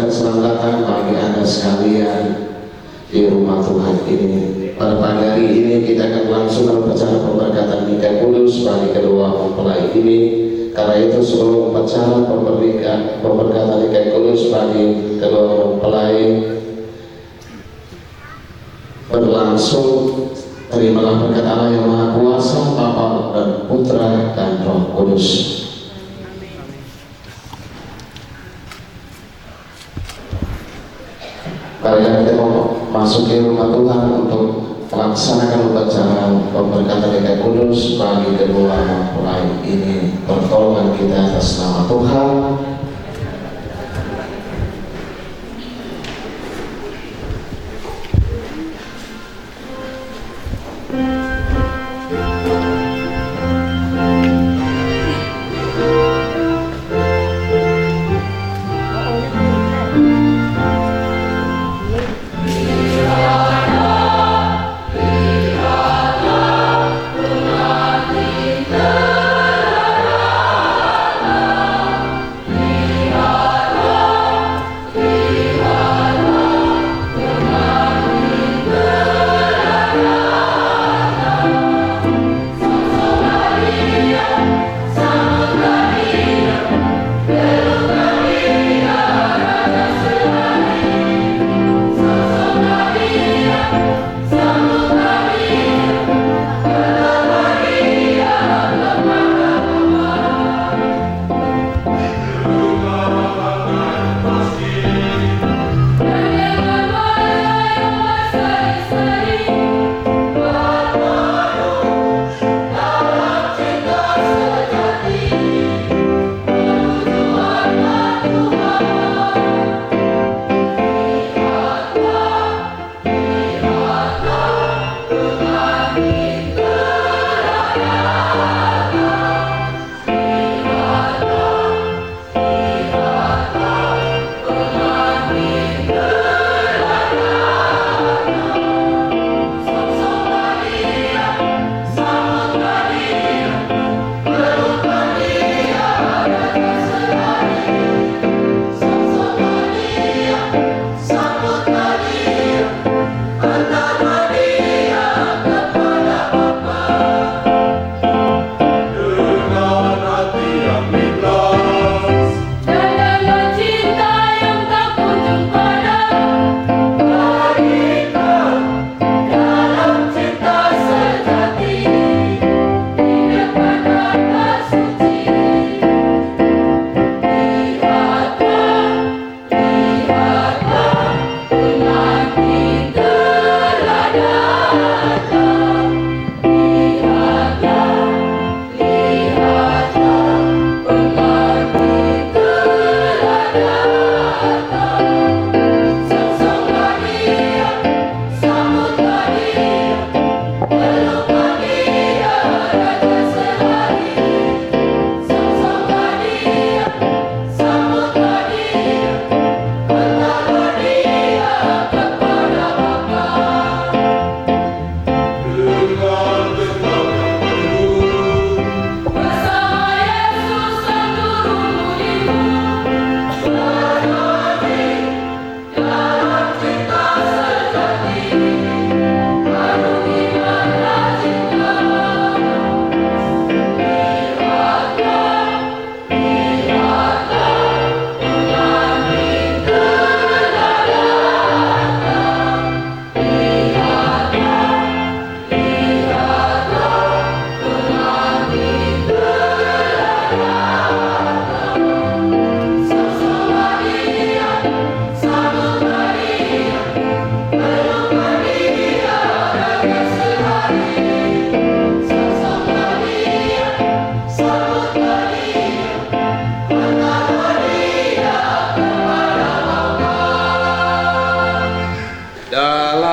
ucapkan selamat datang bagi Anda sekalian di rumah Tuhan ini. Pada pagi hari ini kita akan langsung berbicara pemberkatan Mika Kudus bagi kedua mempelai ini. Karena itu sebelum upacara pemberkatan Mika Kudus bagi kedua mempelai berlangsung, terimalah berkat Allah yang Maha Kuasa, Bapa dan Putra dan Roh Kudus. Mari kita mau masuk ke rumah Tuhan untuk melaksanakan upacara pemberkatan Mika Kudus bagi kedua mempelai ini. Pertolongan kita atas nama Tuhan.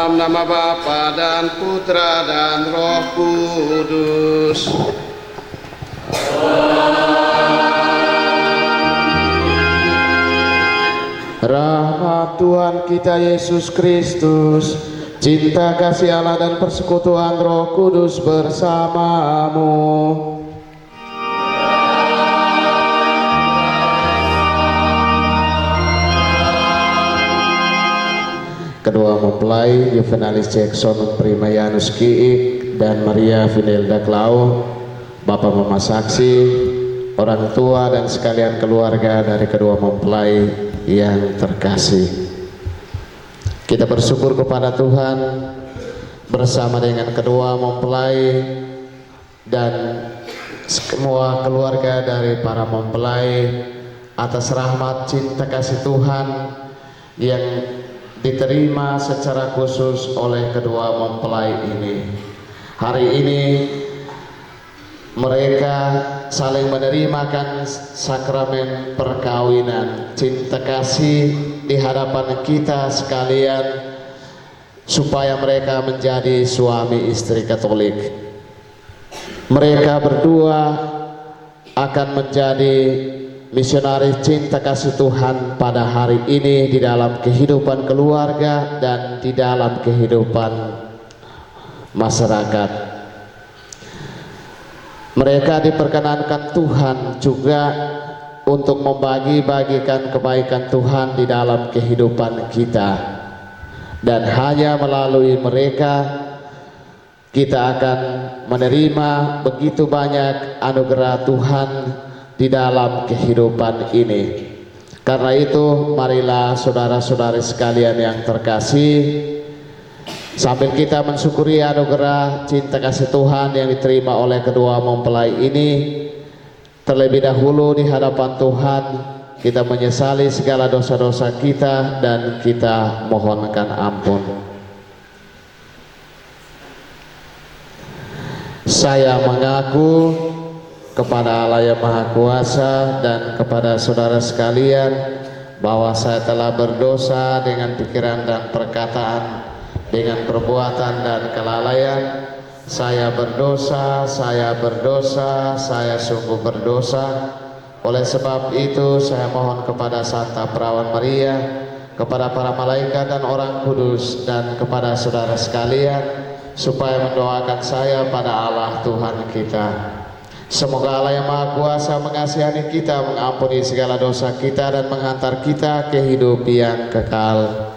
Nama Bapa dan Putra dan Roh Kudus. Rahmat Tuhan kita Yesus Kristus, cinta kasih Allah dan persekutuan Roh Kudus bersamamu. kedua mempelai Juvenalis Jackson Primayanus Kiik dan Maria Vinelda Klau, Bapak Mama Saksi, orang tua dan sekalian keluarga dari kedua mempelai yang terkasih. Kita bersyukur kepada Tuhan bersama dengan kedua mempelai dan semua keluarga dari para mempelai atas rahmat cinta kasih Tuhan yang diterima secara khusus oleh kedua mempelai ini. Hari ini mereka saling menerimakan sakramen perkawinan cinta kasih di hadapan kita sekalian, supaya mereka menjadi suami istri Katolik. Mereka berdua akan menjadi misionaris cinta kasih Tuhan pada hari ini di dalam kehidupan keluarga dan di dalam kehidupan masyarakat. Mereka diperkenankan Tuhan juga untuk membagi-bagikan kebaikan Tuhan di dalam kehidupan kita, dan hanya melalui mereka kita akan menerima begitu banyak anugerah Tuhan di dalam kehidupan ini. Karena itu marilah saudara-saudari sekalian yang terkasih, sambil kita mensyukuri anugerah cinta kasih Tuhan yang diterima oleh kedua mempelai ini, terlebih dahulu di hadapan Tuhan kita menyesali segala dosa-dosa kita dan kita mohonkan ampun. Saya mengaku kepada Allah yang Maha Kuasa dan kepada saudara sekalian bahwa saya telah berdosa dengan pikiran dan perkataan, dengan perbuatan dan kelalaian. Saya berdosa, saya berdosa, saya sungguh berdosa. Oleh sebab itu saya mohon kepada Santa Perawan Maria, kepada para malaikat dan orang kudus, dan kepada saudara sekalian, supaya mendoakan saya pada Allah Tuhan kita. Semoga Allah yang Maha Kuasa mengasihani kita, mengampuni segala dosa kita, dan menghantar kita ke hidup yang kekal.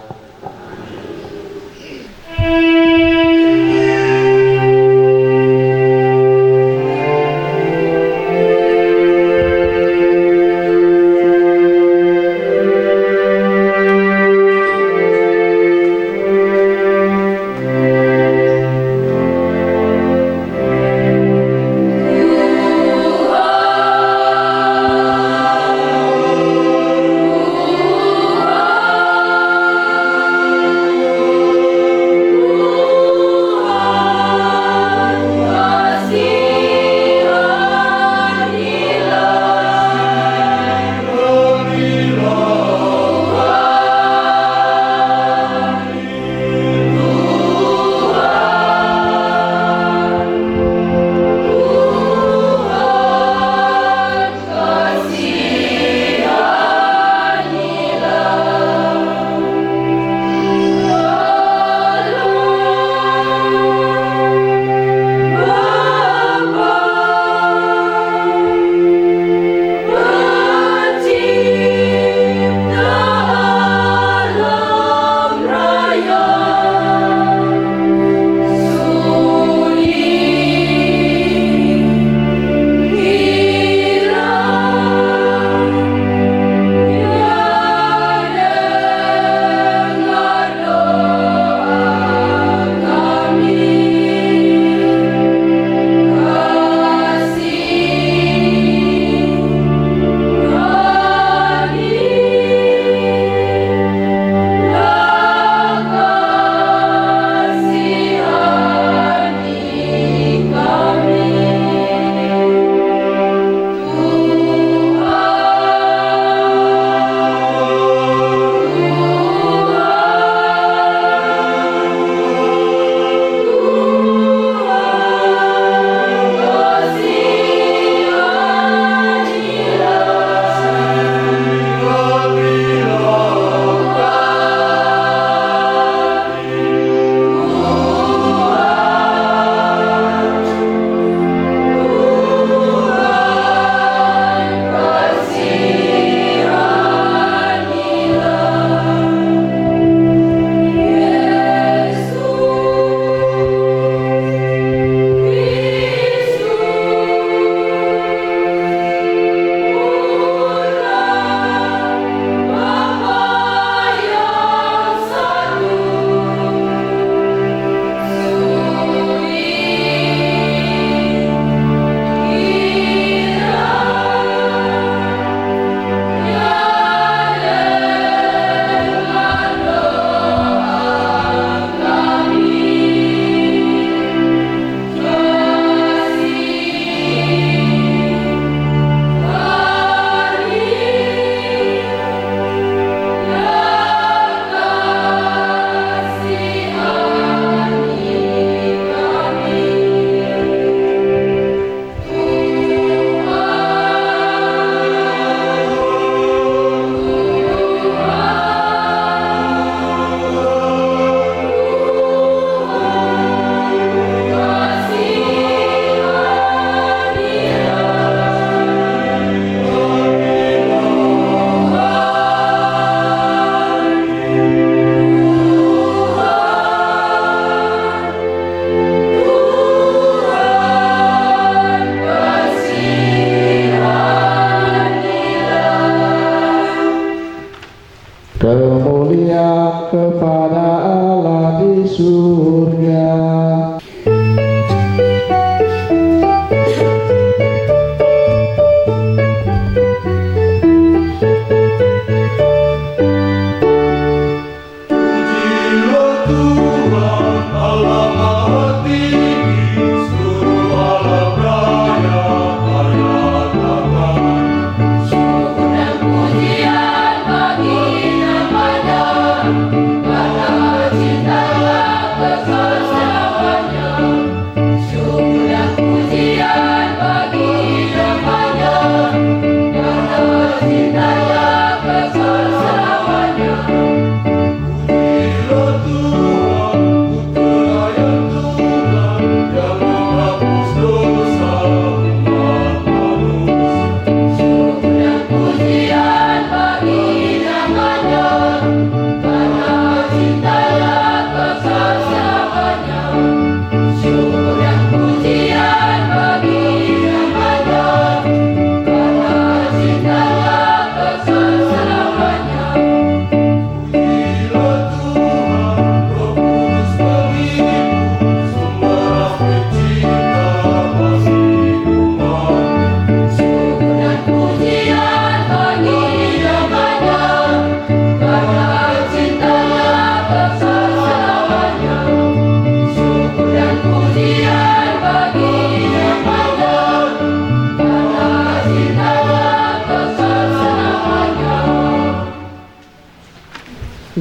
kemuliaan kepada Allah di surga.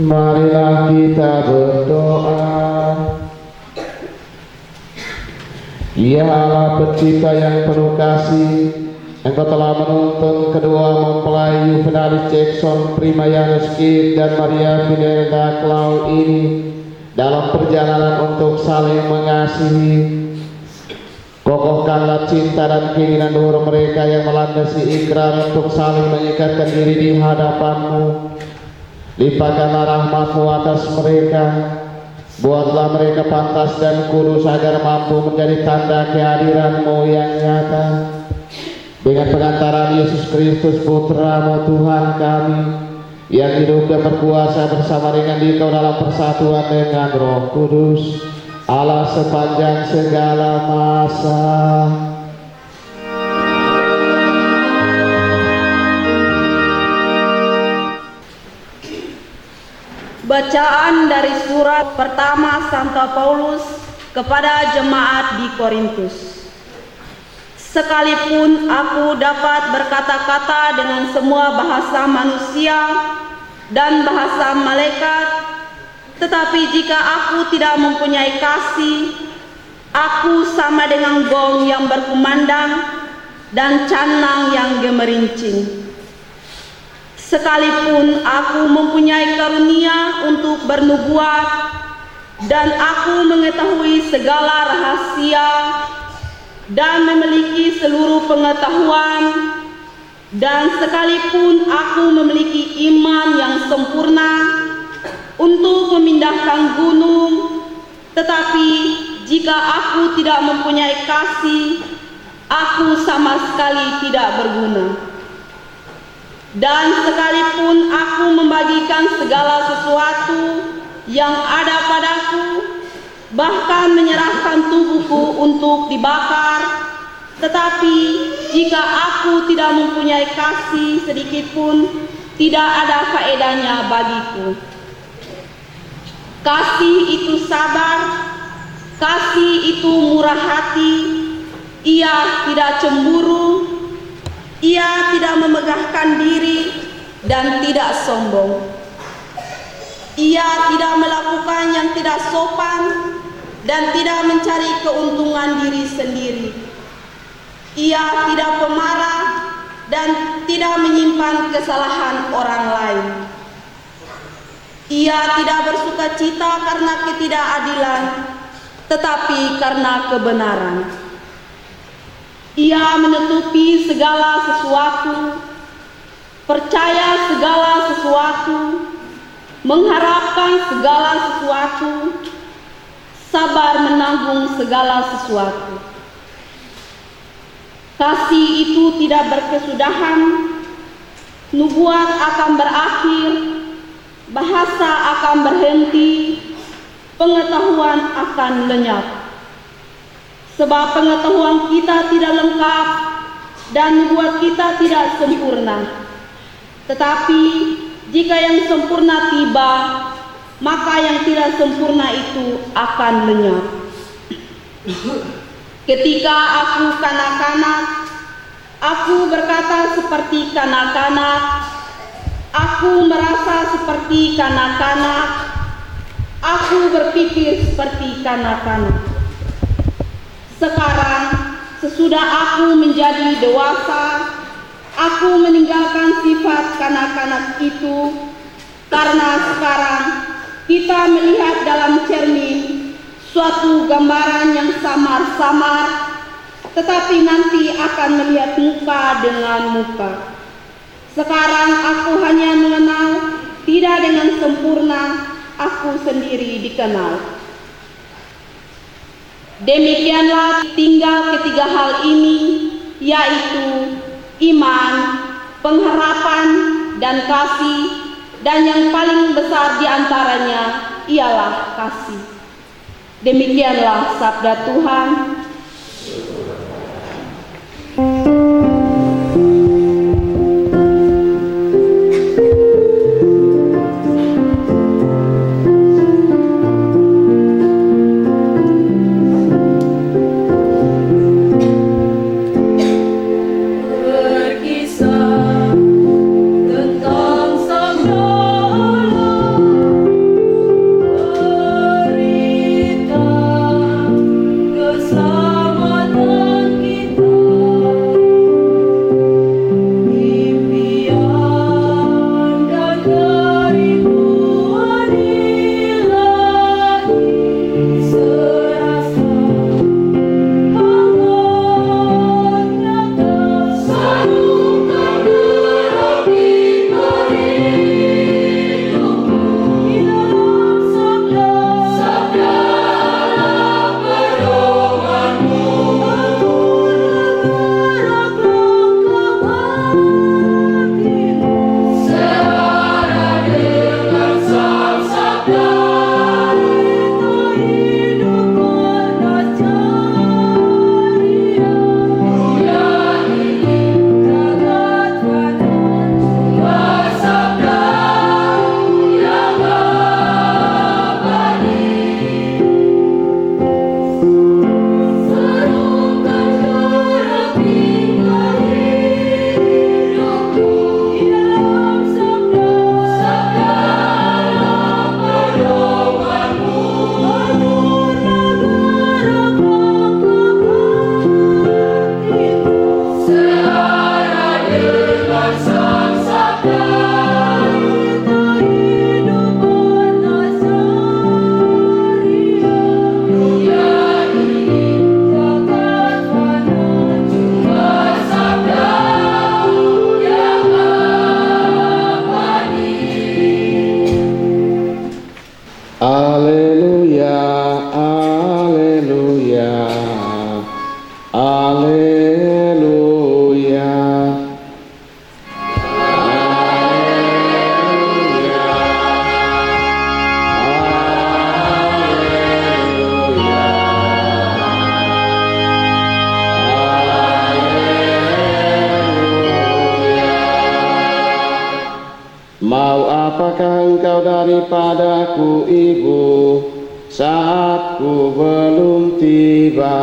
Marilah kita berdoa. Ya Allah pencipta yang penuh kasih, Engkau telah menuntun kedua mempelai Juvenalis Jackson, Primayanus Kid dan Maria Fidelda Clau ini dalam perjalanan untuk saling mengasihi. Kokohkanlah cinta dan keinginan luhur mereka yang melandasi ikrar untuk saling mengikatkan diri di hadapan-Mu. Limpahkanlah rahmat-Mu atas mereka. Buatlah mereka pantas dan kudus agar mampu menjadi tanda kehadiran-Mu yang nyata. Dengan pengantaran Yesus Kristus Putra-Mu Tuhan kami, yang hidup dan berkuasa bersama dengan Dikau dalam persatuan dengan Roh Kudus, Allah sepanjang segala masa. Bacaan dari surat pertama Santo Paulus kepada jemaat di Korintus. Sekalipun aku dapat berkata-kata dengan semua bahasa manusia dan bahasa malaikat, tetapi jika aku tidak mempunyai kasih, aku sama dengan gong yang berkumandang dan canang yang gemerincing. Sekalipun aku mempunyai karunia untuk bernubuat dan aku mengetahui segala rahasia dan memiliki seluruh pengetahuan, dan sekalipun aku memiliki iman yang sempurna untuk memindahkan gunung, tetapi jika aku tidak mempunyai kasih, aku sama sekali tidak berguna. Dan sekalipun aku membagikan segala sesuatu yang ada padaku, bahkan menyerahkan tubuhku untuk dibakar, tetapi jika aku tidak mempunyai kasih sedikit pun, tidak ada faedahnya bagiku. Kasih itu sabar, kasih itu murah hati, ia tidak cemburu, ia tidak memegahkan diri dan tidak sombong. Ia tidak melakukan yang tidak sopan dan tidak mencari keuntungan diri sendiri. Ia tidak pemarah dan tidak menyimpan kesalahan orang lain. Ia tidak bersukacita karena ketidakadilan, tetapi karena kebenaran. Ia menutupi segala sesuatu, percaya segala sesuatu, mengharapkan segala sesuatu, sabar menanggung segala sesuatu. Kasih itu tidak berkesudahan, nubuat akan berakhir, akan berhenti, pengetahuan akan lenyap. Sebab pengetahuan kita tidak lengkap dan membuat kita tidak sempurna. Tetapi jika yang sempurna tiba, maka yang tidak sempurna itu akan lenyap. Ketika aku kanak-kanak, aku berkata seperti kanak-kanak, aku merasa seperti kanak-kanak, aku berpikir seperti kanak-kanak. Sekarang, sesudah aku menjadi dewasa, aku meninggalkan sifat kanak-kanak itu, karena sekarang kita melihat dalam cermin suatu gambaran yang samar-samar, tetapi nanti akan melihat muka dengan muka. Sekarang aku hanya mengenal, tidak dengan sempurna, aku sendiri dikenal. Demikianlah tinggal ketiga hal ini, yaitu iman, pengharapan, dan kasih, dan yang paling besar di antaranya ialah kasih. Demikianlah sabda Tuhan. Mau apakah engkau daripadaku, Ibu, saat ku belum tiba?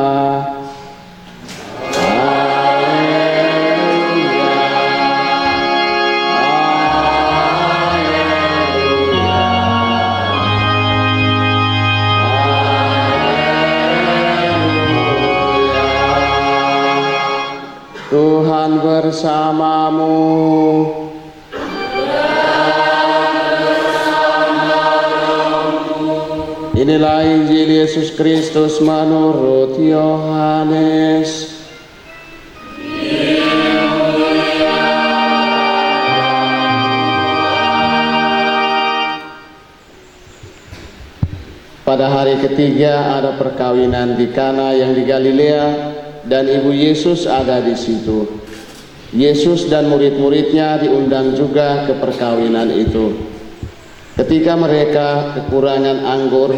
Tuhan bersamamu. Inilah Injil Yesus Kristus menurut Yohanes. Pada hari ketiga ada perkawinan di Kana yang di Galilea, dan ibu Yesus ada di situ. Yesus dan murid-muridnya diundang juga ke perkawinan itu. Ketika mereka kekurangan anggur,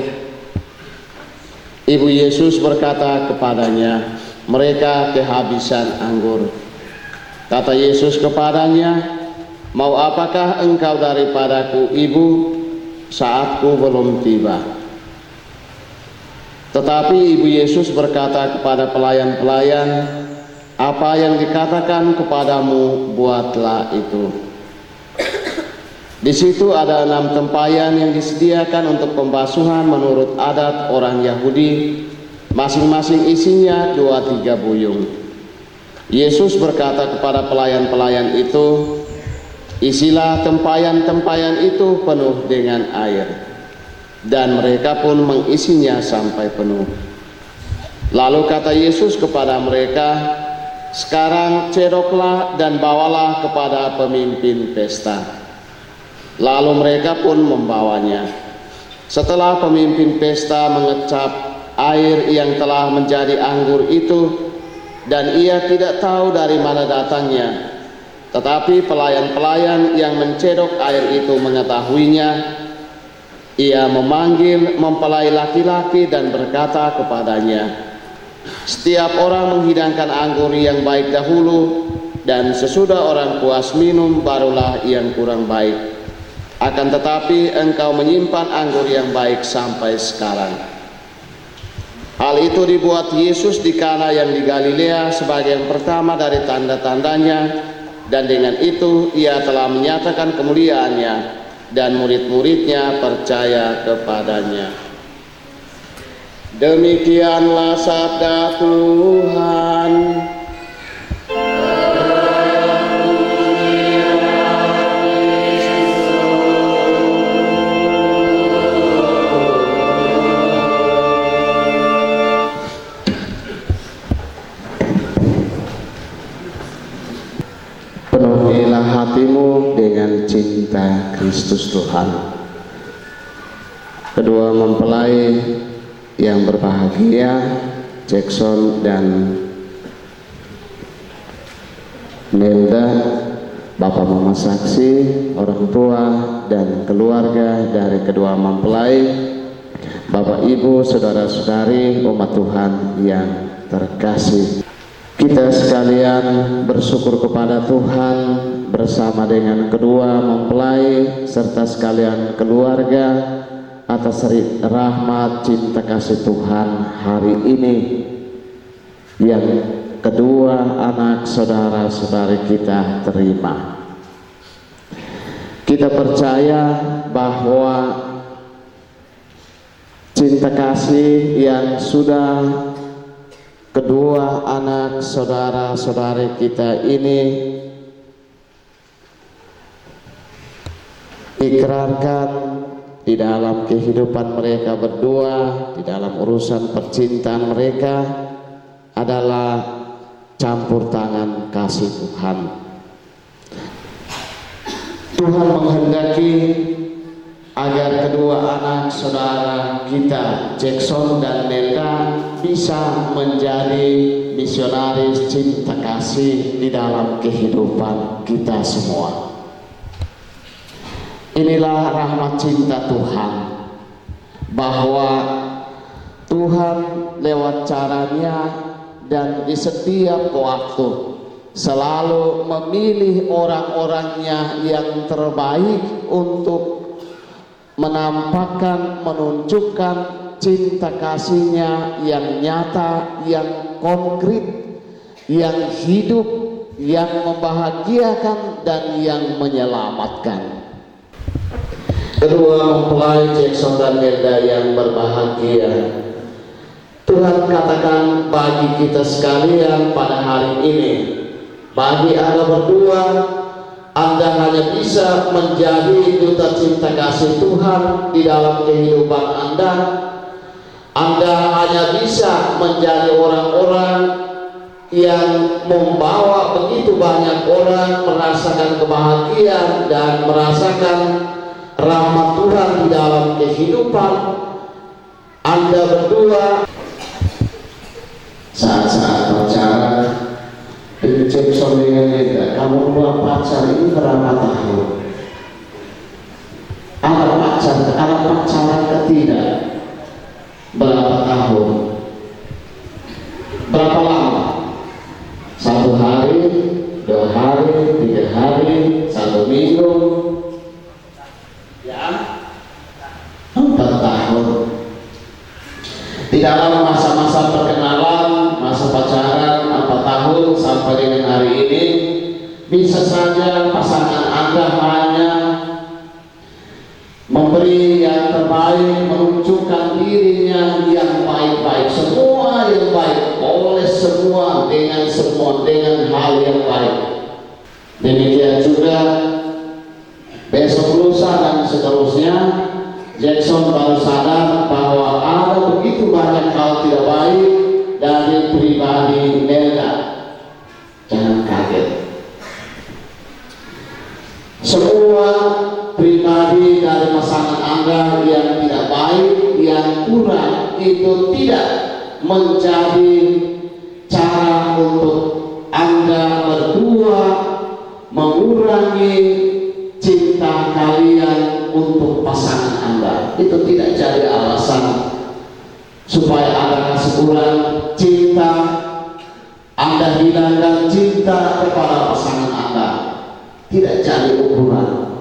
Ibu Yesus berkata kepadanya, "Mereka kehabisan anggur." Kata Yesus kepadanya, "Mau apakah engkau daripadaku, Ibu? Saatku belum tiba." Tetapi Ibu Yesus berkata kepada pelayan-pelayan, "Apa yang dikatakan kepadamu, buatlah itu." Di situ ada 6 tempayan yang disediakan untuk pembasuhan menurut adat orang Yahudi, masing-masing isinya 2-3 buyung. Yesus berkata kepada pelayan-pelayan itu, "Isilah tempayan-tempayan itu penuh dengan air." Dan mereka pun mengisinya sampai penuh. Lalu kata Yesus kepada mereka, "Sekarang cedoklah dan bawalah kepada pemimpin pesta." Lalu mereka pun membawanya. Setelah pemimpin pesta mengecap air yang telah menjadi anggur itu, dan ia tidak tahu dari mana datangnya, tetapi pelayan-pelayan yang mencedok air itu mengetahuinya, ia memanggil mempelai laki-laki dan berkata kepadanya, "Setiap orang menghidangkan anggur yang baik dahulu, dan sesudah orang puas minum barulah yang kurang baik. Akan tetapi engkau menyimpan anggur yang baik sampai sekarang." Hal itu dibuat Yesus di Kana yang di Galilea sebagai yang pertama dari tanda-tandanya, dan dengan itu ia telah menyatakan kemuliaannya, dan murid-muridnya percaya kepadanya. Demikianlah sabda Tuhan. Penuhilah hatimu dengan cinta Kristus Tuhan. Kedua mempelai yang berbahagia, Jackson dan Nelda, Bapak Mama Saksi, orang tua dan keluarga dari kedua mempelai, Bapak Ibu, saudara-saudari, umat Tuhan yang terkasih. Kita sekalian bersyukur kepada Tuhan bersama dengan kedua mempelai serta sekalian keluarga atas rahmat cinta kasih Tuhan hari ini yang kedua anak saudara-saudari kita terima. Kita percaya bahwa cinta kasih yang sudah kedua anak saudara-saudari kita ini ikrarkan di dalam kehidupan mereka berdua, di dalam urusan percintaan mereka adalah campur tangan kasih Tuhan. Tuhan menghendaki agar kedua anak saudara kita, Jackson dan Nelda, bisa menjadi misionaris cinta kasih di dalam kehidupan kita semua. Inilah rahmat cinta Tuhan, bahwa Tuhan lewat caranya dan di setiap waktu selalu memilih orang-orangnya yang terbaik untuk menampakkan, menunjukkan cinta kasihnya yang nyata, yang konkret, yang hidup, yang membahagiakan dan yang menyelamatkan. Kedua mempelai Jackson dan Nelda yang berbahagia, Tuhan katakan bagi kita sekalian pada hari ini, bagi Anda berdua, Anda hanya bisa menjadi duta cinta kasih Tuhan di dalam kehidupan Anda. Anda hanya bisa menjadi orang-orang yang membawa begitu banyak orang merasakan kebahagiaan dan merasakan rahmat Tuhan di dalam kehidupan Anda berdua. Saat-saat pacaran dengan Jackson dengan Nelda, kamu berdua pacar ini berapa tahun? Anak pacaran ketidak, berapa tahun, berapa lama, 1 hari, 2 hari, 3 hari, 1 minggu, ya 4 tahun. Di dalam masa-masa perkenalan, masa pacaran 4 tahun sampai dengan hari ini, bisa saja pasangan Anda hanya memberi yang terbaik, menunjukkan dirinya yang baik-baik, semua yang baik, oleh semua dengan hal yang baik. Demikian juga besok lusa dan seterusnya, Jackson baru sadar bahwa ada begitu banyak hal tidak baik dari pribadi Melda. Jangan kaget. Semua pribadi dari pasangan Anda yang tidak baik, yang kurang, itu tidak menjadi cara untuk Anda berdua mengurangi cinta kalian untuk pasangan Anda. Itu tidak jadi alasan supaya Anda kasih kurang cinta, Anda hilangkan cinta kepada pasangan Anda. Tidak jadi ukuran.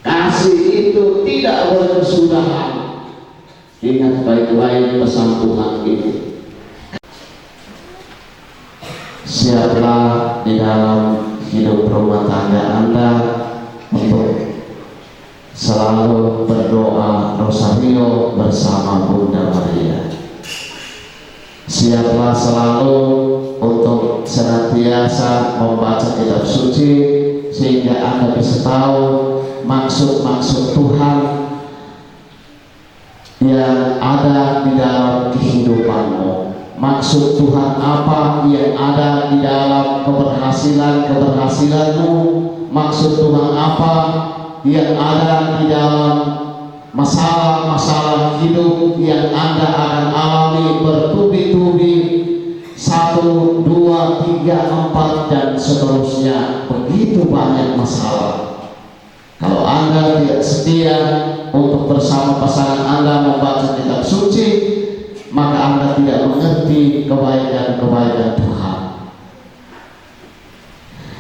Kasih itu tidak berkesudahan. Ingat baik-baik pesan Tuhan ini. Siaplah di dalam hidup rumah tangga Anda untuk selalu berdoa rosario bersama Bunda Maria. Siaplah selalu untuk senantiasa membaca kitab suci sehingga Anda bisa tahu maksud-maksud Tuhan yang ada di dalam kehidupanmu. Maksud Tuhan apa yang ada di dalam keberhasilanmu, maksud Tuhan apa yang ada di dalam masalah-masalah hidup yang Anda akan alami bertubi-tubi, 1, 2, 3, 4 dan seterusnya. Begitu banyak masalah. Kalau Anda tidak setia untuk bersama pasangan Anda membaca kitab suci, maka Anda tidak mengerti kebaikan-kebaikan Tuhan.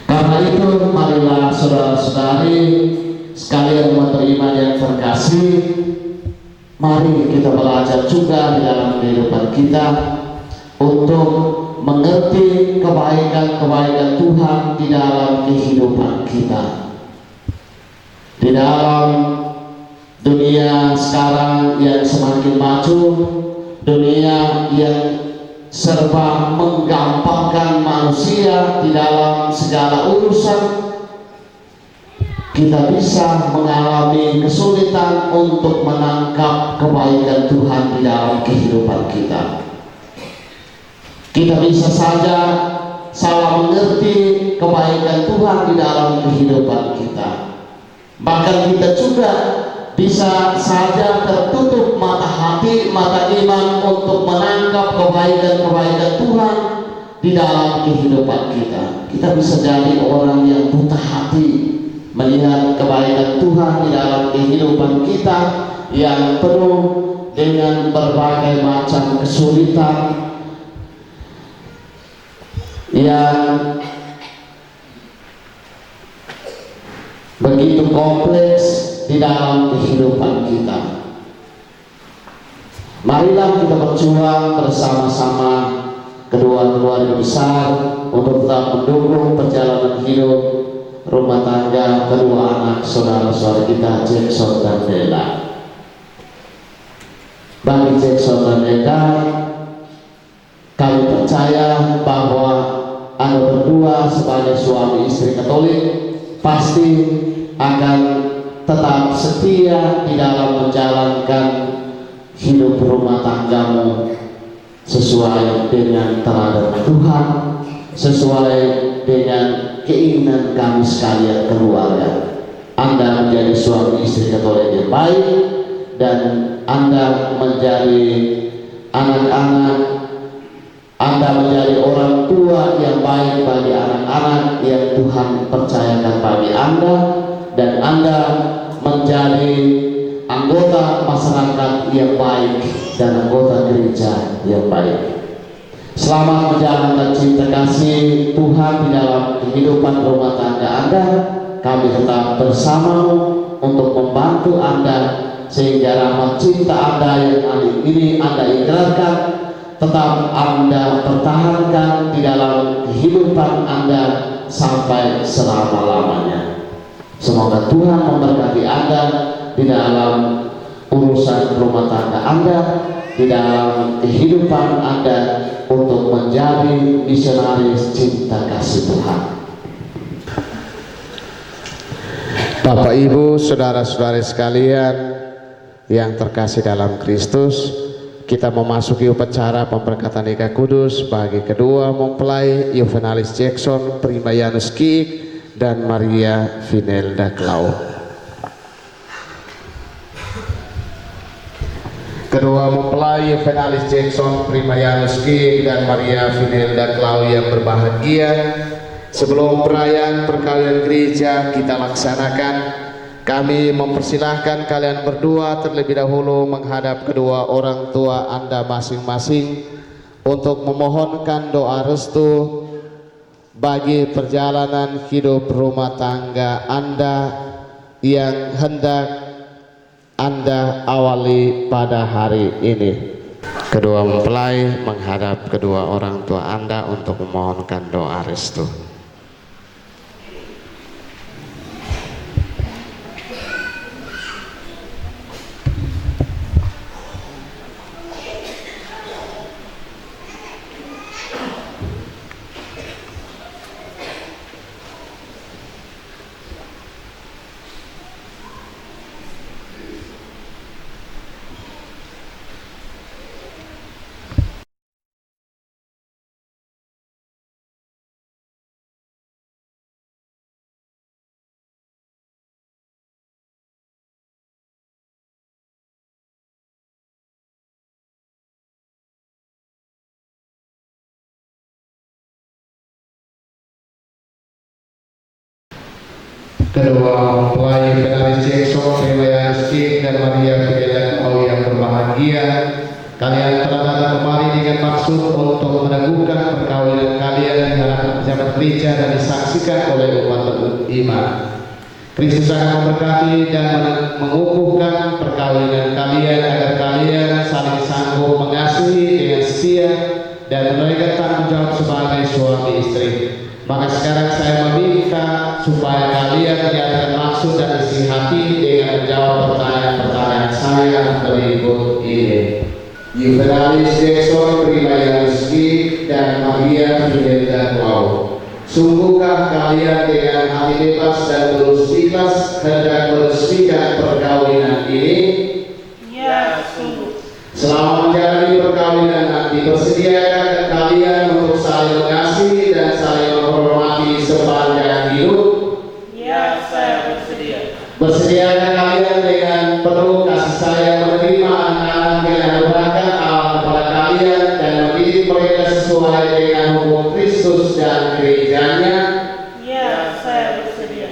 Karena itu, marilah saudara-saudari sekalian umat beriman yang terkasih, mari kita belajar juga di dalam kehidupan kita untuk mengerti kebaikan-kebaikan Tuhan di dalam kehidupan kita. Di dalam dunia sekarang yang semakin maju, dunia yang serba menggampangkan manusia di dalam segala urusan, kita bisa mengalami kesulitan untuk menangkap kebaikan Tuhan di dalam kehidupan kita. Kita bisa saja salah mengerti kebaikan Tuhan di dalam kehidupan kita. Bahkan kita juga bisa saja tertutup mata hati, mata iman untuk menangkap kebaikan-kebaikan Tuhan di dalam kehidupan kita. Kita bisa jadi orang yang buta hati melihat kebaikan Tuhan di dalam kehidupan kita yang penuh dengan berbagai macam kesulitan yang begitu kompleks di dalam kehidupan kita. Marilah kita berjuang bersama-sama kedua keluarga besar untuk tetap mendukung perjalanan hidup rumah tangga kedua anak saudara-saudara kita, Jackson dan Bella. Bagi Jackson dan Bella, kami percaya bahwa Anda berdua sebagai suami istri Katolik pasti akan tetap setia di dalam menjalankan hidup rumah tanggamu sesuai dengan teladan Tuhan, sesuai dengan keinginan kami sekalian keluarga. Anda menjadi suami istri Katolik yang baik, dan Anda menjadi anak-anak, Anda menjadi orang tua yang baik bagi anak-anak yang Tuhan percayakan bagi Anda, dan Anda menjadi anggota masyarakat yang baik dan anggota gereja yang baik. Selamat menjalankan cinta kasih Tuhan di dalam kehidupan rumah tangga Anda. Kami tetap bersamamu untuk membantu Anda sehingga rahmat cinta Anda yang hari ini Anda ikrarkan tetap Anda pertahankan di dalam kehidupan Anda sampai selama-lamanya. Semoga Tuhan memberkati Anda di dalam urusan rumah tangga Anda, di dalam kehidupan Anda untuk menjadi misionaris cinta kasih Tuhan. Bapak Ibu, saudara-saudari sekalian yang terkasih dalam Kristus, kita memasuki upacara pemberkatan nikah kudus bagi kedua mempelai Juvenalis Jackson Primayanus Kiik dan Maria Vinelda Klau. Kedua mempelai Juvenalis Jackson Primayanus Kiik dan Maria Vinelda Klau yang berbahagia, sebelum perayaan perkawinan gereja kita laksanakan, kami mempersilahkan kalian berdua terlebih dahulu menghadap kedua orang tua Anda masing-masing untuk memohonkan doa restu bagi perjalanan hidup rumah tangga Anda yang hendak Anda awali pada hari ini. Kedua mempelai menghadap kedua orang tua Anda untuk memohonkan doa restu. Kedua mempelai Juvenalis Jackson Primayanus Kiik dan Maria Vinelda Klau yang berbahagia, kalian telah datang kemari dengan maksud untuk meneguhkan perkawinan kalian di hadapan pejabat gereja dan disaksikan oleh umat beriman. Kristus akan memberkati dan mengukuhkan perkawinan kalian agar kalian saling sanggup mengasihi dengan setia dan menaikkan tanggung jawab sebagai suami istri. Maka sekarang saya meminta supaya kalian menyatakan maksud dan isi hati dengan menjawab pertanyaan-pertanyaan saya berikut ini. Juvenalis Jackson Primayanus Kiik dan Maria Vinelda Klau, sungguhkah kalian dengan hati bebas dan tulus ikhlas hendak meresmikan perkawinan ini? Ya, sungguh. Selama menjalani perkawinan nanti, bersediakah kalian untuk saling mengasihi dan saling menghormati sepanjang hidup? Ya, saya bersedia. Bersediakah kalian dengan penuh kasih sayang menerima anak-anak yang merupakan Allah kepada kalian dan mendidik mereka sesuai dengan hukum Kristus dan gerejanya? Ya, saya bersedia.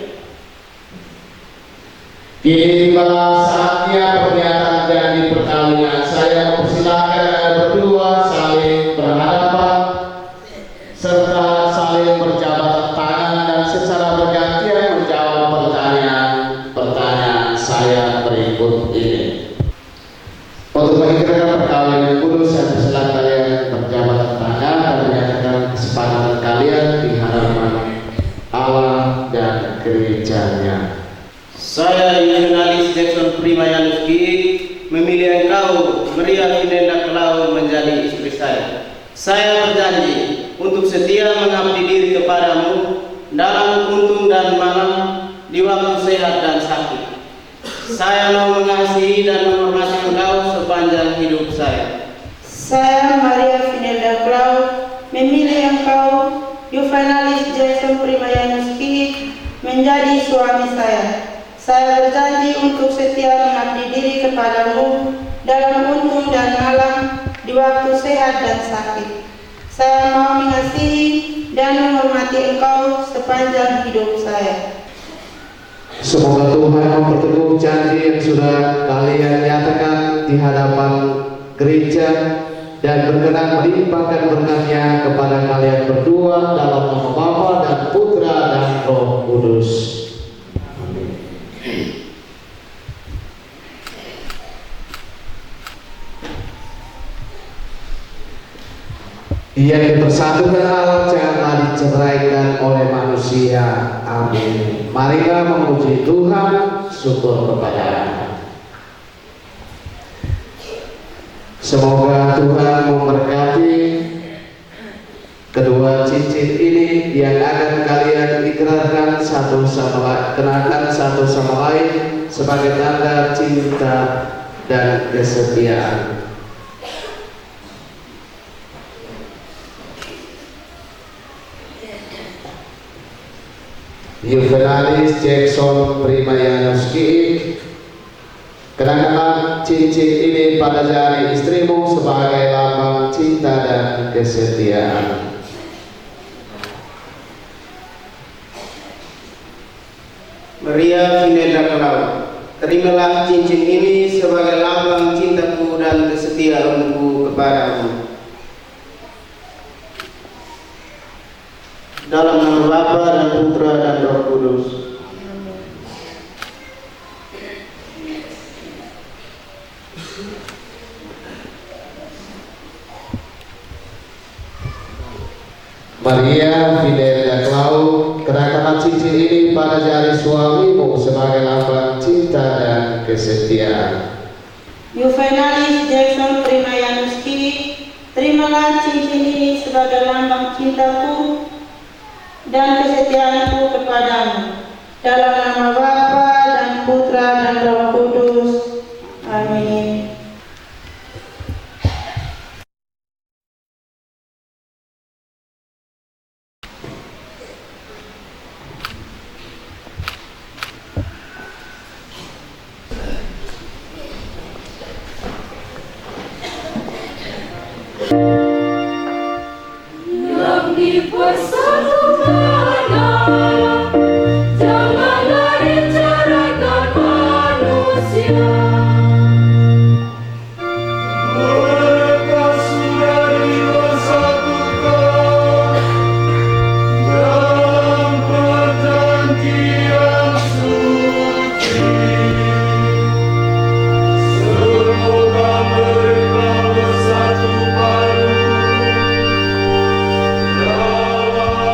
Kini tiba saatnya pernyataan janji perkawinan. Saya mempersilahkan kalian berdua saling berhadapan serta saling berjabat tangan dan secara bergantian menjawab pertanyaan saya berikut ini. Untuk mengikrarkan perkawinan kudus, saya persilahkan kalian berjabat tangan dan menyatakan kesepakatan kalian di hadapan Allah dan gerejanya. Saya Juvenalis Jackson Primayanus Kiik memilih engkau Maria Vinelda Klau menjadi istri saya. Saya berjanji untuk setia mengabdi diri kepadamu dalam untung dan malam di waktu sehat dan sakit. Saya mau mengasihi dan menghormati engkau sepanjang hidup saya. Saya Maria Vinelda Klau memilih engkau Juvenalis Jackson Primayanus Kiik menjadi suami saya. Saya berjanji untuk setia mengabdi diri kepadamu dalam untung dan malam di waktu sehat dan sakit. Saya mau mengasihi dan menghormati engkau sepanjang hidup saya. Semoga Tuhan memperteguh janji yang sudah kalian nyatakan di hadapan gereja dan berkenan melimpahkan berkat-Nya kepada kalian berdua dalam nama Bapa dan Putra dan Roh Kudus. Amin. Ia dipersatukan Allah, janganlah diceraikan oleh manusia. Amin. Marilah memuji Tuhan, syukur kepada-Nya. Semoga Tuhan memberkati kedua cincin ini yang akan kalian ikrarkan kenakan satu sama lain sebagai tanda cinta dan kesetiaan. Juvenalis Jackson Primayanus Kiik, kenakanlah cincin ini pada jari istrimu sebagai lambang cinta dan kesetiaan. Maria Vinenda Kalau, terimalah cincin ini sebagai lambang cintaku dan kesetiaanku kepadamu. Dalam nama Bapa dan Putra dan Roh Kudus. Maria Fidelia Klau, kenakanlah cincin ini pada jari suamimu sebagai lambang cinta dan kesetiaan. Juvenalis Jackson Primayanus Kiik, terimalah cincin ini sebagai lambang cintaku dan kesetiaanku kepadamu. Dalam nama Bapa dan Putra dan Roh Kudus. Amin. Yang dipersatukan Allah, janganlah diceraikan manusia. Mereka sudah dipersatukan dalam perjanjian suci. Semoga mereka bersatu padu dalam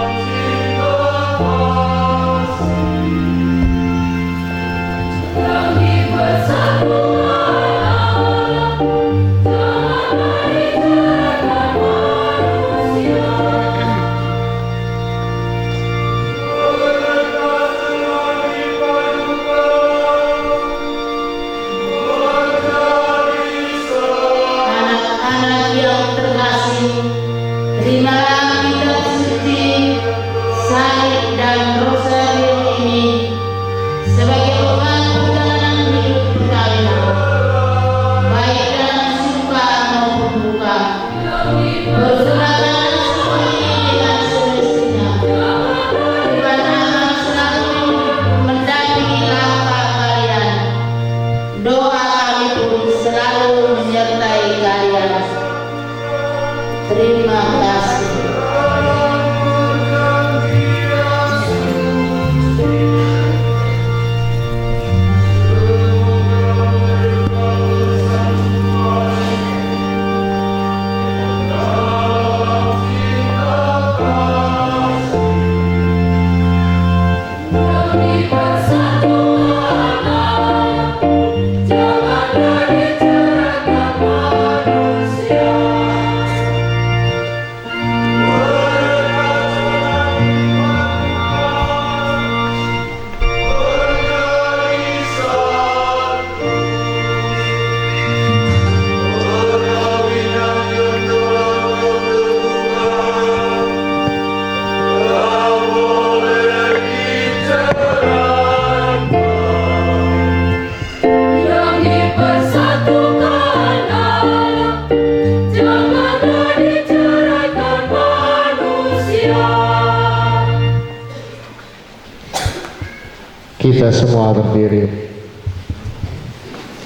Kita semua berdiri.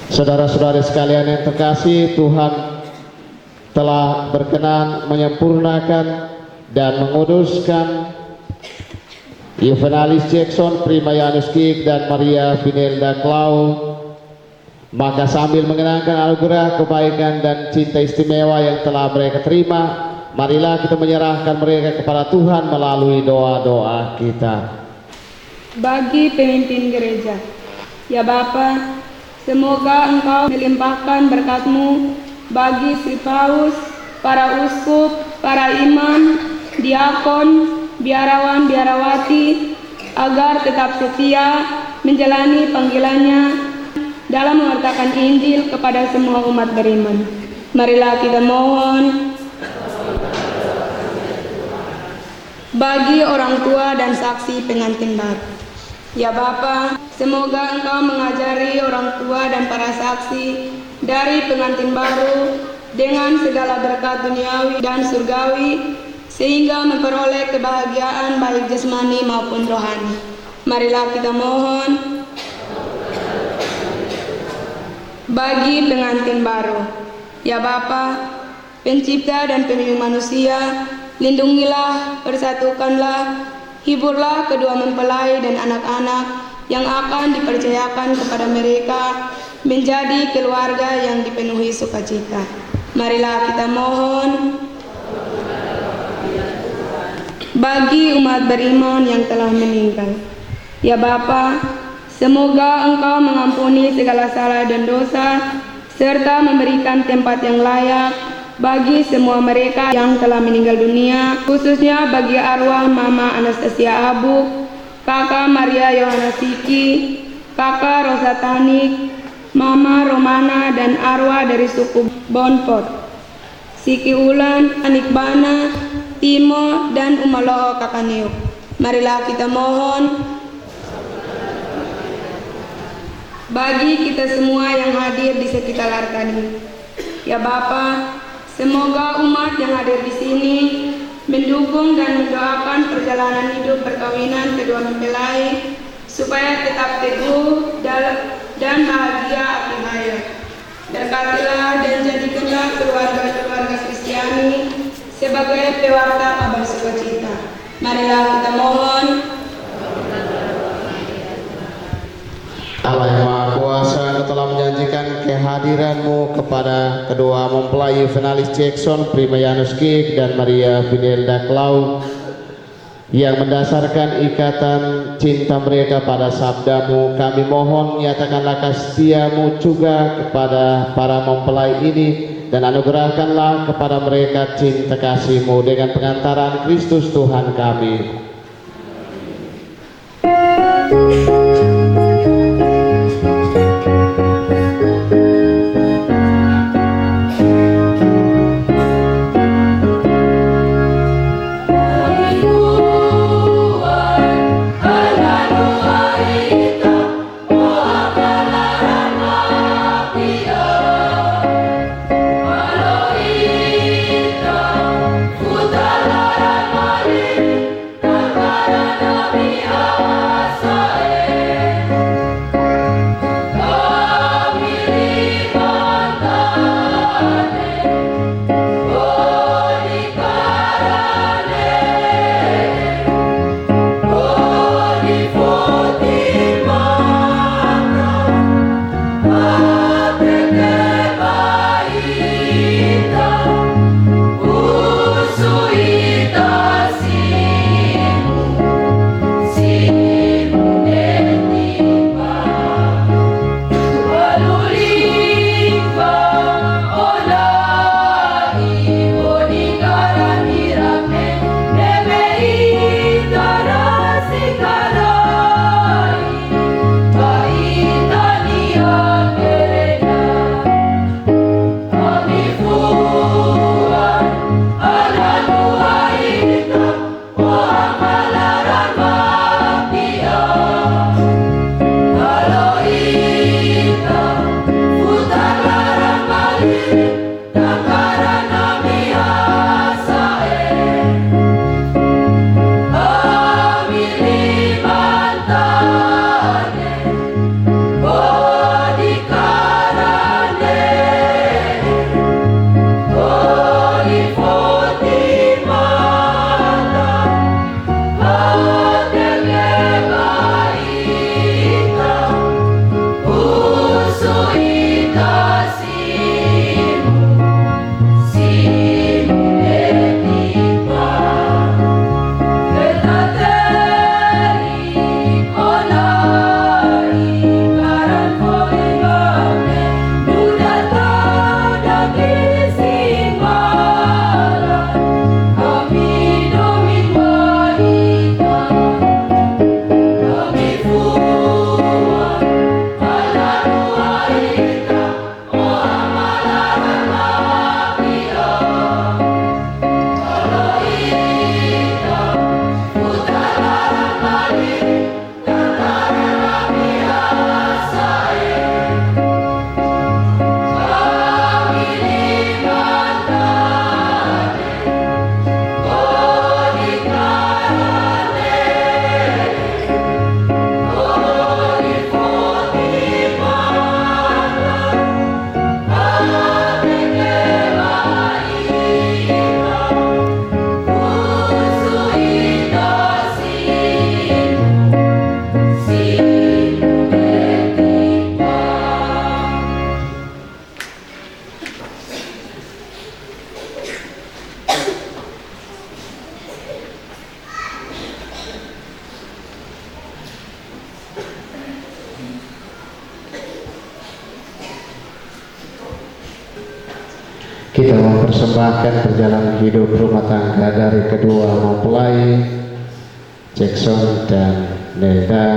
Saudara-saudari sekalian yang terkasih, Tuhan telah berkenan menyempurnakan dan menguduskan Juvenalis Jackson, Primayanus Kik, dan Maria Vinelda Klau. Maka sambil mengenangkan anugerah, kebaikan, dan cinta istimewa yang telah mereka terima, marilah kita menyerahkan mereka kepada Tuhan melalui doa-doa kita. Bagi pemimpin gereja, ya Bapa, semoga Engkau melimpahkan berkat-Mu bagi Sri Paus, para uskup, para imam, diakon, biarawan, biarawati, agar tetap setia menjalani panggilannya dalam mengertakan Injil kepada semua umat beriman. Marilah kita mohon. Bagi orang tua dan saksi pengantin baru, ya Bapa, semoga Engkau mengajari orang tua dan para saksi dari pengantin baru dengan segala berkat duniawi dan surgawi, sehingga memperoleh kebahagiaan baik jasmani maupun rohani. Marilah kita mohon. Bagi pengantin baru, ya Bapa, Pencipta dan Pemilik manusia, lindungilah, persatukanlah, hiburlah kedua mempelai dan anak-anak yang akan dipercayakan kepada mereka menjadi keluarga yang dipenuhi sukacita. Marilah kita mohon. Bagi umat beriman yang telah meninggal, ya Bapa, semoga Engkau mengampuni segala salah dan dosa, serta memberikan tempat yang layak bagi semua mereka yang telah meninggal dunia, khususnya bagi arwah Mama Anastasia Abu, Kakak Maria Yohana Siki, Kakak Rosa Tanik, Mama Romana, dan arwah dari suku Bonpot, Siki Ulan, Anikbana, Timo, dan Umaloho Kakaniuk. Marilah kita mohon. Bagi kita semua yang hadir di sekitar Arkani, ya Bapa, semoga umat yang hadir di sini mendukung dan mendoakan perjalanan hidup perkawinan kedua mempelai supaya tetap teguh dan bahagia akhir hayat. Berkatilah dan jadikanlah keluarga-keluarga Kristiani sebagai pewarta kabar sukacita. Marilah kita mohon. Allah yang Maha Kuasa, Engkau telah menjanjikan kehadiran-Mu kepada kedua mempelai Juvenalis Jackson, Primayanus Kik, dan Maria Vinelda Klau, yang mendasarkan ikatan cinta mereka pada sabda-Mu. Kami mohon, nyatakanlah kasih setia-Mu juga kepada para mempelai ini, dan anugerahkanlah kepada mereka cinta kasih-Mu dengan pengantaran Kristus Tuhan kami. Utara Mari Kita mempersembahkan perjalanan hidup rumah tangga dari kedua mempelai Jackson dan Nelda,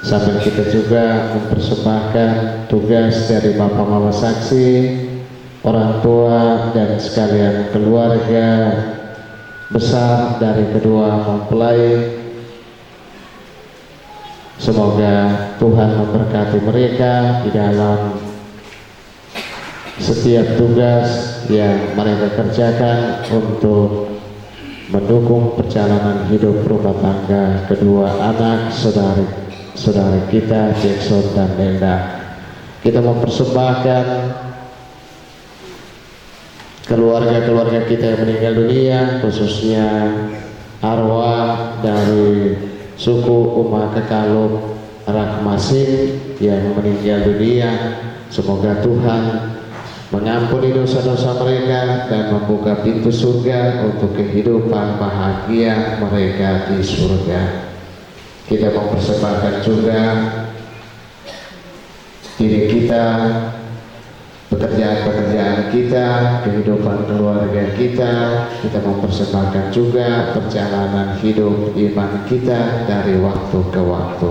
sambil kita juga mempersembahkan tugas dari Bapak Mama Saksi, orang tua dan sekalian keluarga besar dari kedua mempelai. Semoga Tuhan memberkati mereka di dalam setiap tugas yang mereka kerjakan untuk mendukung perjalanan hidup rumah tangga kedua anak saudari kita Jackson dan Nelda. Kita mempersembahkan keluarga-keluarga kita yang meninggal dunia, khususnya arwah dari suku Uma Kekaluk Rahmasin yang meninggal dunia. Semoga Tuhan mengampuni dosa-dosa mereka dan membuka pintu surga untuk kehidupan bahagia mereka di surga. Kita mempersembahkan juga diri kita, pekerjaan-pekerjaan kita, kehidupan keluarga kita. Kita mempersembahkan juga perjalanan hidup iman kita dari waktu ke waktu.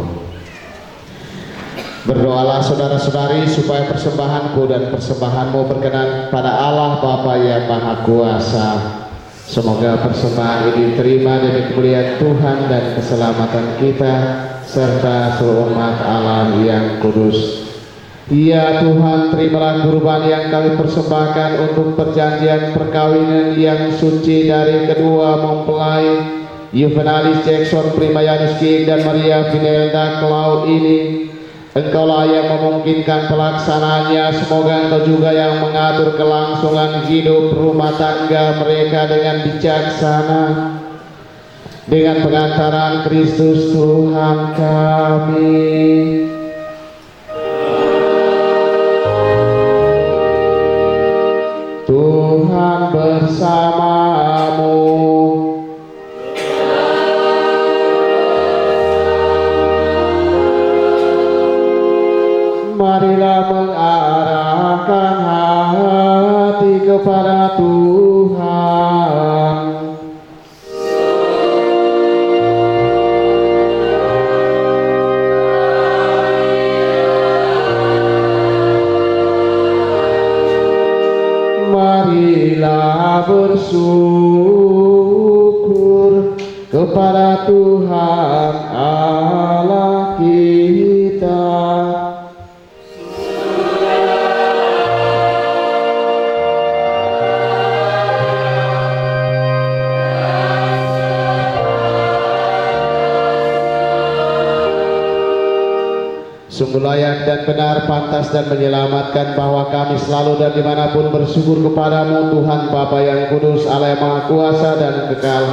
Berdoalah saudara-saudari supaya persembahanku dan persembahanmu berkenan pada Allah Bapa yang Maha Kuasa. Semoga persembahan ini diterima demi kemuliaan Tuhan dan keselamatan kita serta seluruh umat Allah yang kudus. Ya Tuhan, terimalah kurban yang kami persembahkan untuk perjanjian perkawinan yang suci dari kedua mempelai Juvenalis Jackson Primayanuski dan Maria Vinelda Cloud ini. Engkaulah yang memungkinkan pelaksanaannya. Semoga Engkau juga yang mengatur kelangsungan hidup rumah tangga mereka dengan bijaksana, dengan pengantaran Kristus Tuhan kami. Tuhan bersamamu. Marilah mengarahkan hati kepada Tuhan. Marilah bersyukur kepada Tuhan Allah kita. Sungguh layak dan benar, pantas dan menyelamatkan bahwa kami selalu dan dimanapun bersyukur kepadamu Tuhan Bapa yang kudus, Allah yang Maha Kuasa dan kekal.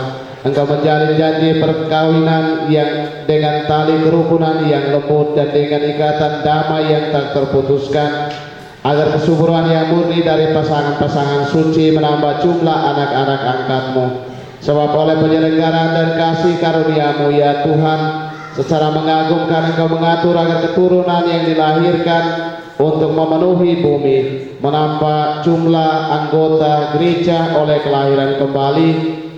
Engkau menjalin janji perkawinan yang dengan tali kerukunan yang lembut dan dengan ikatan damai yang tak terputuskan, agar kesuburan yang murni dari pasangan-pasangan suci menambah jumlah anak-anak angkatmu. Sebab oleh penyelenggaraan dan kasih karuniamu ya Tuhan, secara mengagumkan Engkau mengatur agar keturunan yang dilahirkan untuk memenuhi bumi menambah jumlah anggota gereja oleh kelahiran kembali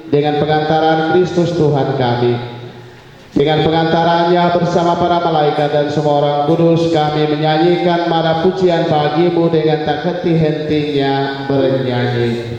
dengan pengantaran Kristus Tuhan kami. Dengan pengantarannya bersama para malaikat dan semua orang kudus, kami menyanyikan mara pujian bagimu dengan tak henti-hentinya bernyanyi.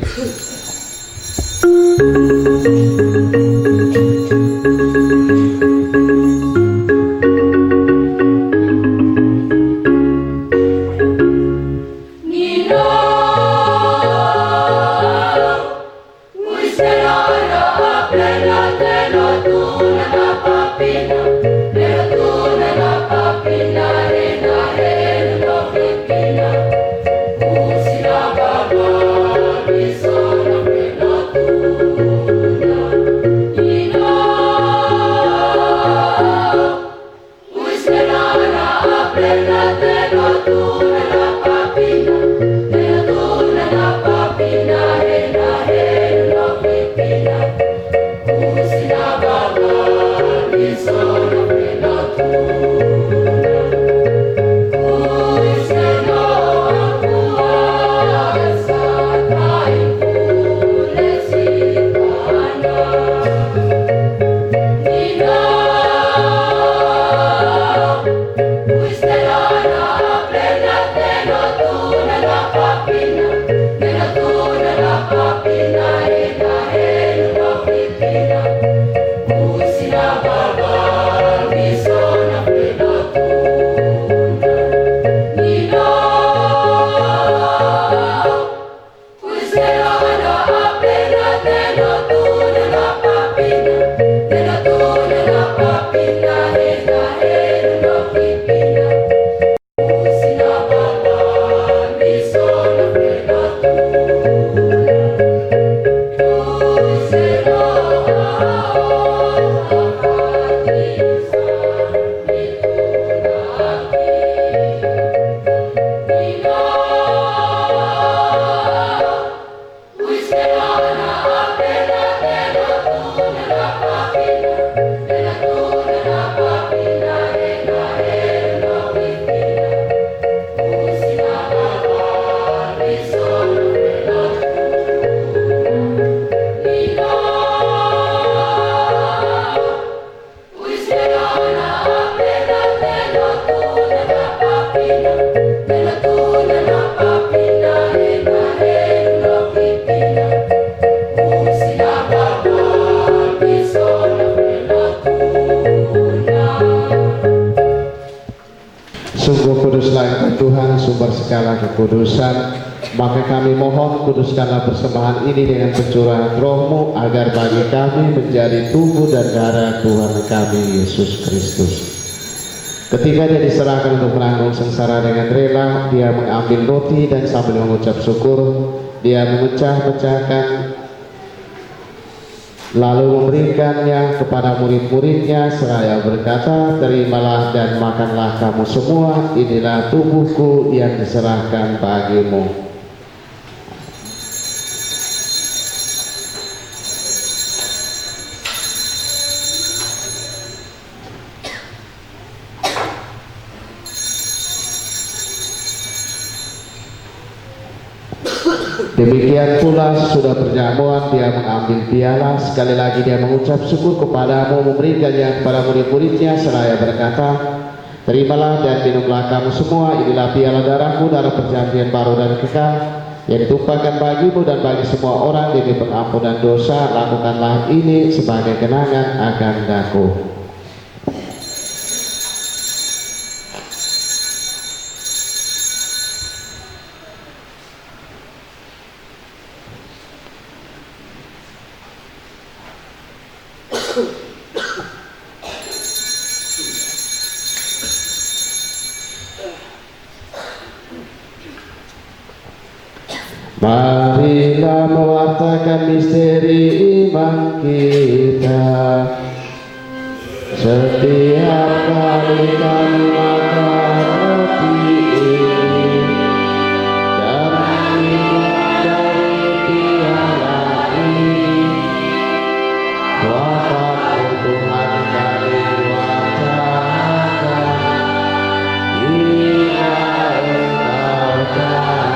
Plena te no tu na papina, segala kekudusan. Maka kami mohon, kuduskanlah persembahan ini dengan pencurahan Roh-Mu, agar bagi kami menjadi tubuh dan darah Tuhan kami Yesus Kristus. Ketika dia diserahkan untuk menanggung sengsara dengan rela, dia mengambil roti dan sambil mengucap syukur, dia memecah-mecahkan lalu memberikannya kepada murid-muridnya seraya berkata, terimalah dan makanlah kamu semua, inilah tubuhku yang diserahkan bagimu. Demikian pula sudah perjamuan, dia mengambil piala, sekali lagi dia mengucap syukur kepadamu, memberikannya kepada murid-muridnya seraya berkata, terimalah dan minumlah kamu semua, inilah piala darahku, darah perjanjian baru dan kekal, yang ditumpahkan bagimu dan bagi semua orang demi pengampunan dosa. Lakukanlah ini sebagai kenangan akan aku. Marilah mewartakan misteri iman kita. Setiap kali kami makan roti ini dan minum dari piala ini, wafat Tuhan kami wacanakan hingga Engkau datang.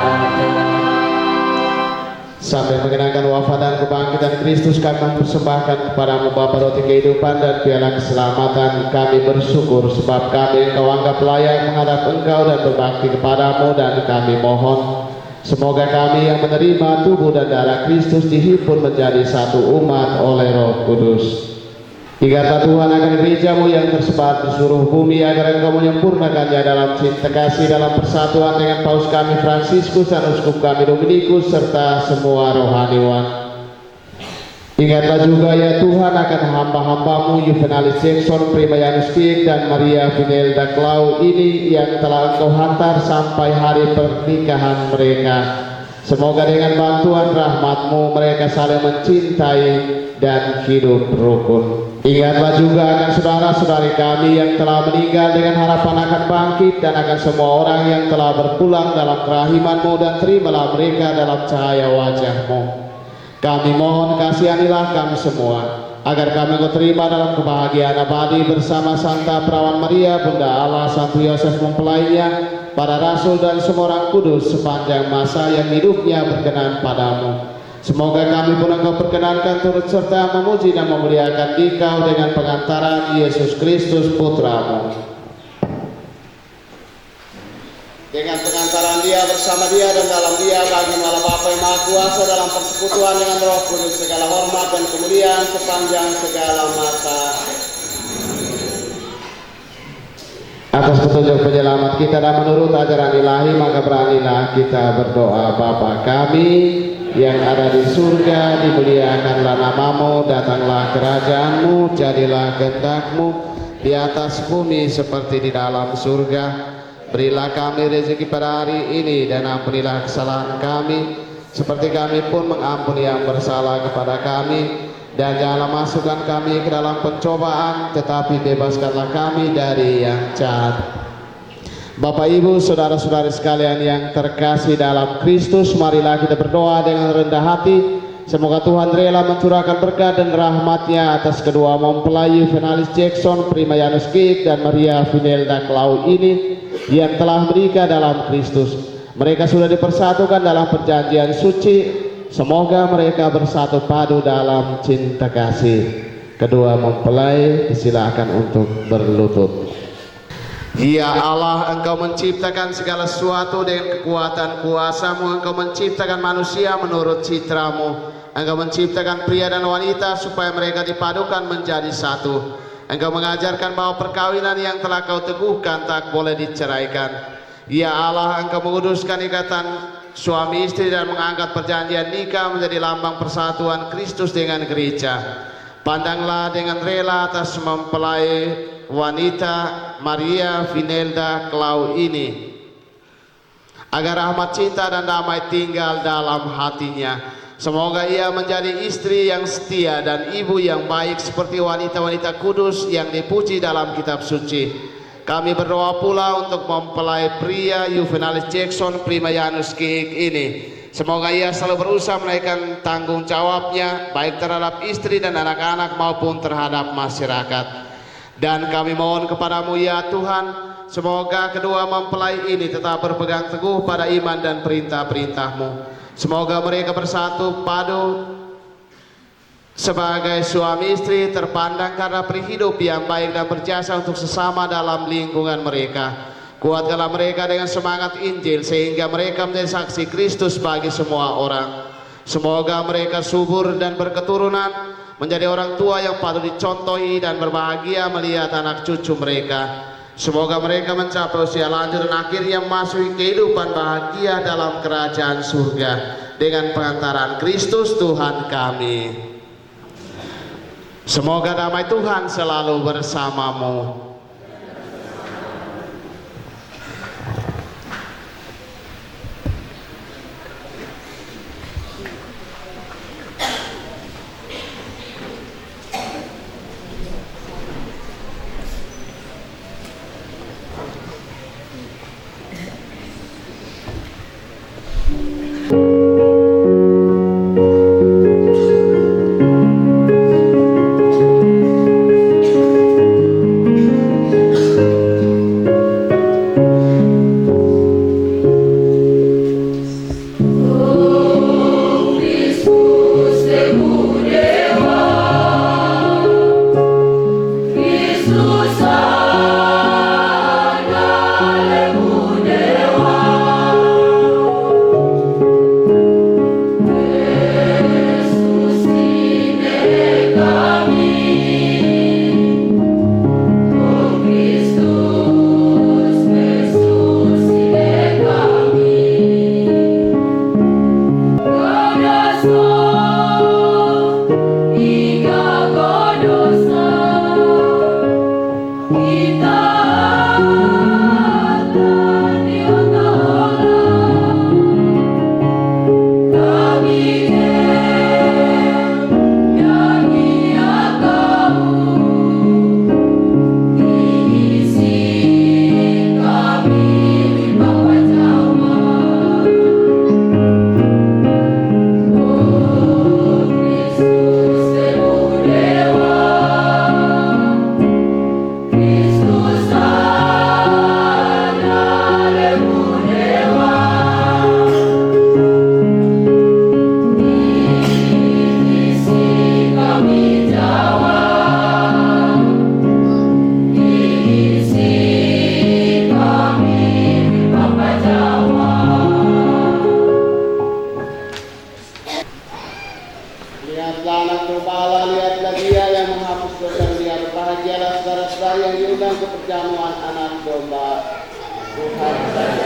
Sampai mengenangkan wafat dan kebangkitan Kristus, kami mempersembahkan kepadamu Bapa roti kehidupan dan piala keselamatan. Kami bersyukur sebab kami Engkau anggap layak menghadap Engkau dan berbakti kepadamu, dan kami mohon semoga kami yang menerima tubuh dan darah Kristus dihimpun menjadi satu umat oleh Roh Kudus. Ingatlah Tuhan akan gereja-Mu yang tersebar di seluruh bumi, agar Engkau menyempurnakannya dalam cinta kasih, dalam persatuan dengan Paus kami Fransiskus dan Uskup kami Dominikus serta semua rohaniwan. Ingatlah juga ya Tuhan akan hamba-hambamu Juvenalis Jackson, Prima Janus Kiek dan Maria Vinelda Klau ini yang telah Engkau hantar sampai hari pernikahan mereka. Semoga dengan bantuan rahmat-Mu mereka saling mencintai dan hidup rukun. Ingatlah juga akan saudara-saudari kami yang telah meninggal dengan harapan akan bangkit, dan akan semua orang yang telah berpulang dalam kerahiman-Mu, dan terimalah mereka dalam cahaya wajah-Mu. Kami mohon kasihanilah kami semua, agar kami Engkau terima dalam kebahagiaan abadi bersama Santa Perawan Maria, Bunda Allah, Santo Yosef mempelainya, para rasul dan semua orang kudus sepanjang masa yang hidupnya berkenan padamu. Semoga kami pun Engkau perkenankan turut serta memuji dan memuliakan Dikau dengan pengantaran Yesus Kristus Putra-Mu. Dengan pengantaran Dia, bersama Dia dan dalam Dia, bagi Allah Bapa yang Maha Kuasa dalam persekutuan dengan Roh Kudus, segala hormat dan kemuliaan sepanjang segala masa. Atas petunjuk penyelamat kita dan menurut ajaran ilahi, maka beranilah kita berdoa. Bapa kami yang ada di surga, dimuliakanlah namamu, datanglah kerajaan-Mu, jadilah kehendak-Mu di atas bumi seperti di dalam surga. Berilah kami rezeki pada hari ini, dan ampunilah kesalahan kami seperti kami pun mengampuni yang bersalah kepada kami, dan janganlah masukkan kami ke dalam pencobaan, tetapi bebaskanlah kami dari yang jahat. Bapak Ibu, saudara-saudari sekalian yang terkasih dalam Kristus, marilah kita berdoa dengan rendah hati. Semoga Tuhan rela mencurahkan berkat dan rahmat-Nya atas kedua mempelai Juvenalis Jackson, Prima Janus Kiek dan Maria Vinelda Klau ini yang telah menikah dalam Kristus. Mereka sudah dipersatukan dalam perjanjian suci. Semoga mereka bersatu padu dalam cinta kasih. Kedua mempelai disilakan untuk berlutut. Ya Allah, Engkau menciptakan segala sesuatu dengan kekuatan kuasa-Mu. Engkau menciptakan manusia menurut citra-Mu. Engkau menciptakan pria dan wanita supaya mereka dipadukan menjadi satu. Engkau mengajarkan bahwa perkawinan yang telah Kau teguhkan tak boleh diceraikan. Ya Allah, Engkau menguduskan ikatan suami istri dan mengangkat perjanjian nikah menjadi lambang persatuan Kristus dengan gereja. Pandanglah dengan rela atas mempelai wanita Maria Vinelda Klau ini, agar rahmat cinta dan damai tinggal dalam hatinya. Semoga ia menjadi istri yang setia dan ibu yang baik seperti wanita-wanita kudus yang dipuji dalam kitab suci. Kami berdoa pula untuk mempelai pria Juvenalis Jackson Primayanus Kiik ini. Semoga ia selalu berusaha menaikkan tanggung jawabnya baik terhadap istri dan anak-anak maupun terhadap masyarakat. Dan kami mohon kepadamu ya Tuhan, semoga kedua mempelai ini tetap berpegang teguh pada iman dan perintah-perintah-Mu. Semoga mereka bersatu padu sebagai suami istri, terpandang karena berhidup yang baik dan berjasa untuk sesama dalam lingkungan mereka. Kuatkanlah mereka dengan semangat Injil sehingga mereka menjadi saksi Kristus bagi semua orang. Semoga mereka subur dan berketurunan, menjadi orang tua yang patut dicontohi dan berbahagia melihat anak cucu mereka. Semoga mereka mencapai usia lanjut dan akhirnya memasuki kehidupan bahagia dalam kerajaan surga dengan pengantaran Kristus Tuhan kami. Semoga damai Tuhan selalu bersamamu. Bahagialah saudara-saudara yang diundang ke perjamuan anak domba Tuhan.